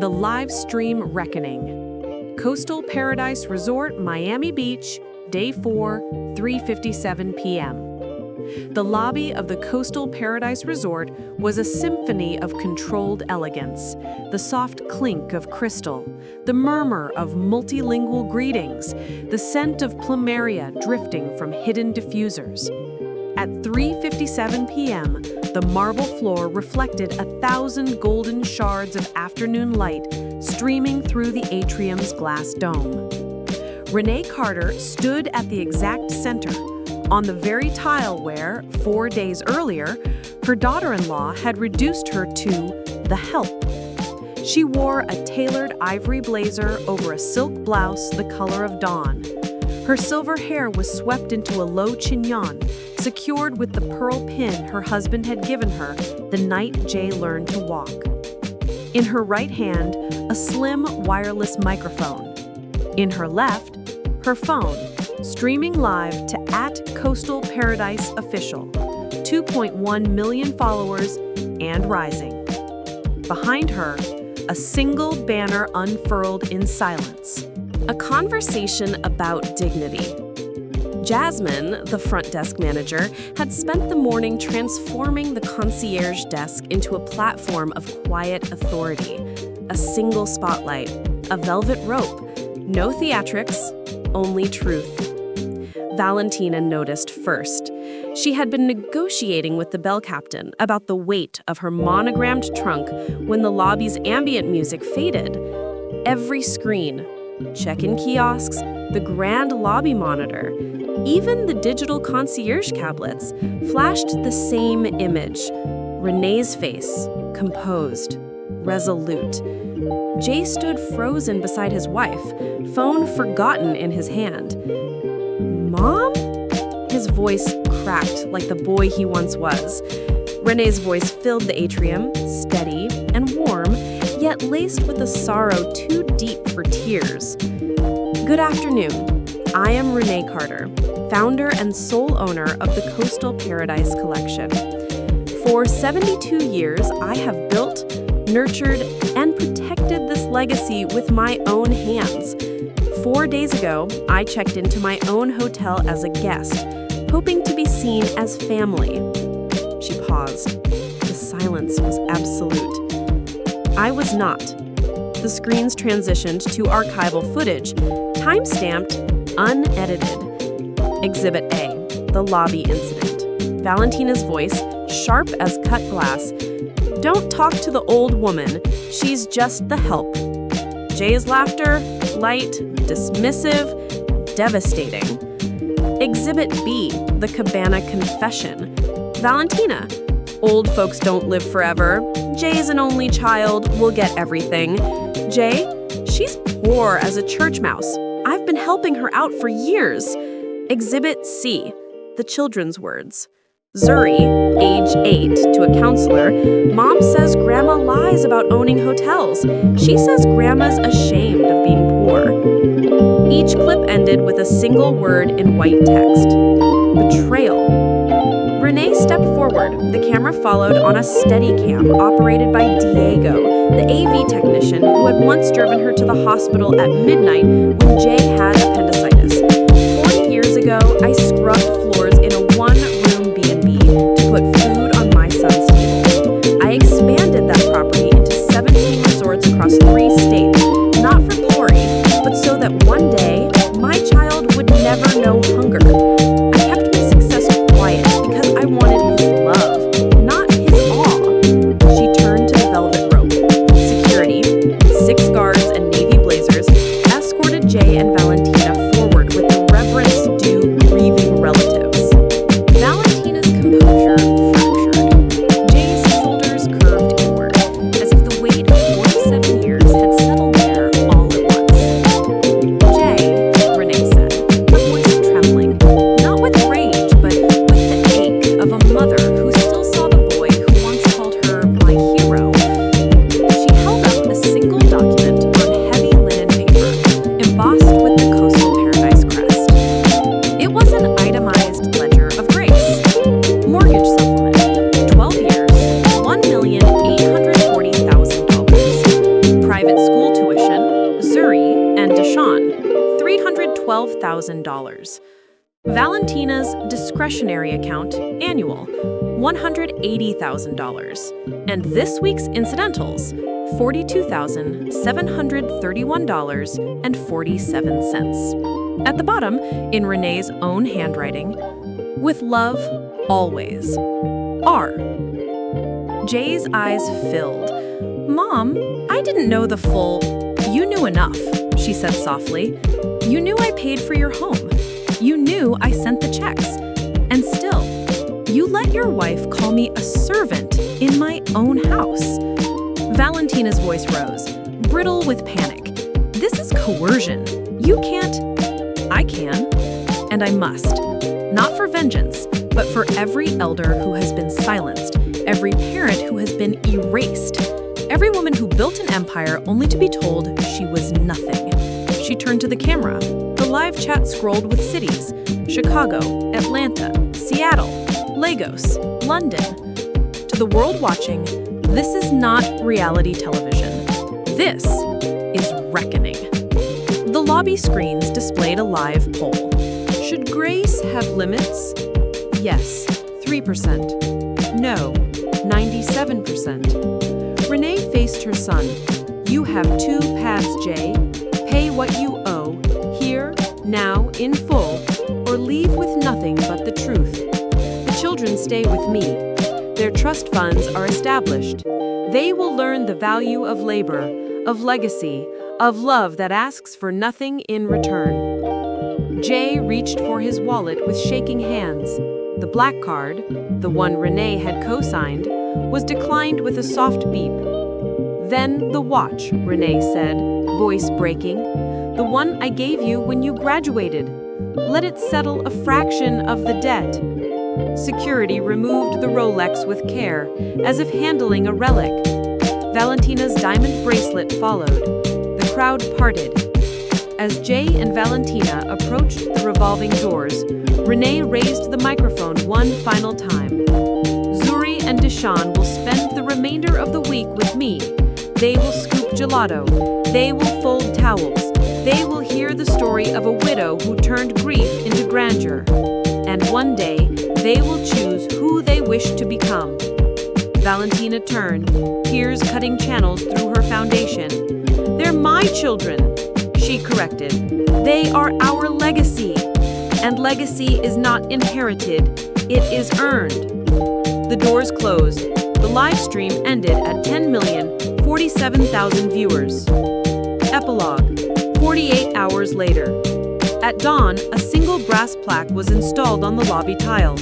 The Live Stream Reckoning. Coastal Paradise Resort, Miami Beach, Day 4, 3:57 p.m. The lobby of the Coastal Paradise Resort was a symphony of controlled elegance. The soft clink of crystal, the murmur of multilingual greetings, the scent of plumeria drifting from hidden diffusers. At 3:57 p.m., the marble floor reflected 1,000 golden shards of afternoon light streaming through the atrium's glass dome. Renee Carter stood at the exact center, on the very tile where, 4 days earlier, her daughter-in-law had reduced her to the help. She wore a tailored ivory blazer over a silk blouse the color of dawn. Her silver hair was swept into a low chignon, secured with the pearl pin her husband had given her the night Jay learned to walk. In her right hand, a slim wireless microphone. In her left, her phone, streaming live to @Coastal Paradise Official, 2.1 million followers and rising. Behind her, a single banner unfurled in silence. A conversation about dignity. Jasmine, the front desk manager, had spent the morning transforming the concierge desk into a platform of quiet authority. A single spotlight, a velvet rope, no theatrics, only truth. Valentina noticed first. She had been negotiating with the bell captain about the weight of her monogrammed trunk when the lobby's ambient music faded. Every screen, check-in kiosks, the grand lobby monitor, even the digital concierge tablets flashed the same image. Renee's face, composed, resolute. Jay stood frozen beside his wife, phone forgotten in his hand. "Mom?" His voice cracked like the boy he once was. Renee's voice filled the atrium, steady and warm, yet laced with a sorrow too deep for tears. "Good afternoon. I am Renee Carter, founder and sole owner of the Coastal Paradise Collection. For 72 years, I have built, nurtured, and protected this legacy with my own hands. 4 days ago, I checked into my own hotel as a guest, hoping to be seen as family." She paused. The silence was absolute. "I was not." The screens transitioned to archival footage, time-stamped, unedited. Exhibit A, the lobby incident. Valentina's voice, sharp as cut glass. "Don't talk to the old woman. She's just the help." Jay's laughter, light, dismissive, devastating. Exhibit B, the cabana confession. Valentina, "Old folks don't live forever. Jay's an only child, we'll get everything. Jay, she's poor as a church mouse. I've been helping her out for years." Exhibit C, the children's words. Zuri, age 8, to a counselor, "Mom says Grandma lies about owning hotels. She says Grandma's ashamed of being poor." Each clip ended with a single word in white text. Betrayal. Renee stepped forward. The camera followed on a Steadicam operated by Diego, the AV technician who had once driven her to the hospital at midnight when Jay had appendicitis. 40 years ago, I scrubbed floors in a one-room B&B to put food on my son's table. I expanded that property into 17 resorts across 3 states, not for glory, but so that one day, my child would never know hunger. I kept my success quiet because I wanted his love, not his awe. She turned to the velvet rope. Security, 6 guards and navy blazers, escorted Jay and Valentina forward with the reverence due grieving relatives. Valentina's composure fractured. Jay's shoulders curved inward, as if the weight of 47 years had private school tuition, Zuri and Deshawn, $312,000. Valentina's discretionary account, annual, $180,000. And this week's incidentals, $42,731.47. At the bottom, in Renee's own handwriting, with love, always. R. Jay's eyes filled. Mom, I didn't know the full... You knew enough, she said softly. You knew I paid for your home. You knew I sent the checks. And still, you let your wife call me a servant in my own house. Valentina's voice rose, brittle with panic. This is coercion. You can't... I can. And I must. Not for vengeance, but for every elder who has been silenced, every parent who has been erased, every woman who built an empire only to be told she was nothing. She turned to the camera. The live chat scrolled with cities: Chicago, Atlanta, Seattle, Lagos, London. To the world watching, this is not reality television. This is reckoning. The lobby screens displayed a live poll. Should grace have limits? Yes, 3%. No, 97%. Renee faced her son. You have two paths, Jay. Pay what you owe, here, now, in full, or leave with nothing but the truth. The children stay with me. Their trust funds are established. They will learn the value of labor, of legacy, of love that asks for nothing in return. Jay reached for his wallet with shaking hands. The black card, the one Renee had co-signed, was declined with a soft beep. Then the watch, Renee said, voice breaking. The one I gave you when you graduated. Let it settle a fraction of the debt. Security removed the Rolex with care, as if handling a relic. Valentina's diamond bracelet followed. The crowd parted. As Jay and Valentina approached the revolving doors, Renee raised the microphone one final time. Zuri and Deshawn will spend the remainder of the week with me. They will scoop gelato. They will fold towels. They will hear the story of a widow who turned grief into grandeur. And one day, they will choose who they wish to become. Valentina turned, tears cutting channels through her foundation. They're my children, she corrected. They are our legacy. And legacy is not inherited, it is earned. The doors closed. The live stream ended at 10,047,000 viewers. Epilogue. 48 hours later. At dawn, a single brass plaque was installed on the lobby tile.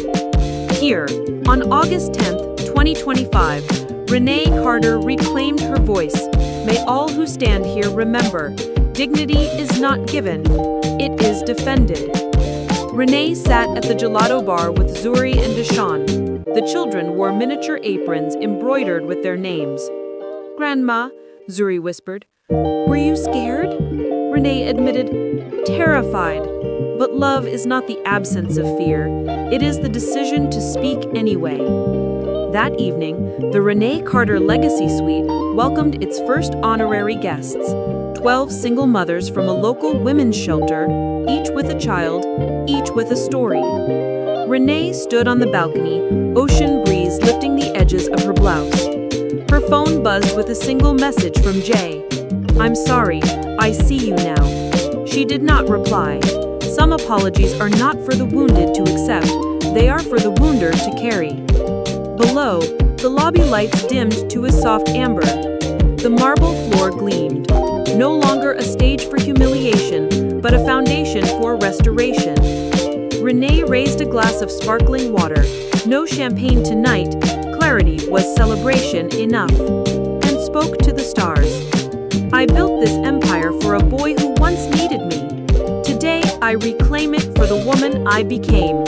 Here, on August 10th, 2025, Renee Carter reclaimed her voice. May all who stand here remember, dignity is not given, it is defended. Renee sat at the gelato bar with Zuri and Deshawn. The children wore miniature aprons embroidered with their names. Grandma, Zuri whispered. Were you scared? Renee admitted, terrified. But love is not the absence of fear. It is the decision to speak anyway. That evening, the Renee Carter Legacy Suite welcomed its first honorary guests, 12 single mothers from a local women's shelter, each with a child, each with a story. Renee stood on the balcony, ocean breeze lifting the edges of her blouse. Her phone buzzed with a single message from Jay. I'm sorry, I see you now. She did not reply. Some apologies are not for the wounded to accept, they are for the wounder to carry. Below, the lobby lights dimmed to a soft amber. The marble floor gleamed. No longer a stage for humiliation, but a foundation for restoration. Renee raised a glass of sparkling water. No champagne tonight, clarity was celebration enough. And spoke to the stars. I built this empire for a boy who once needed me. Today, I reclaim it for the woman I became.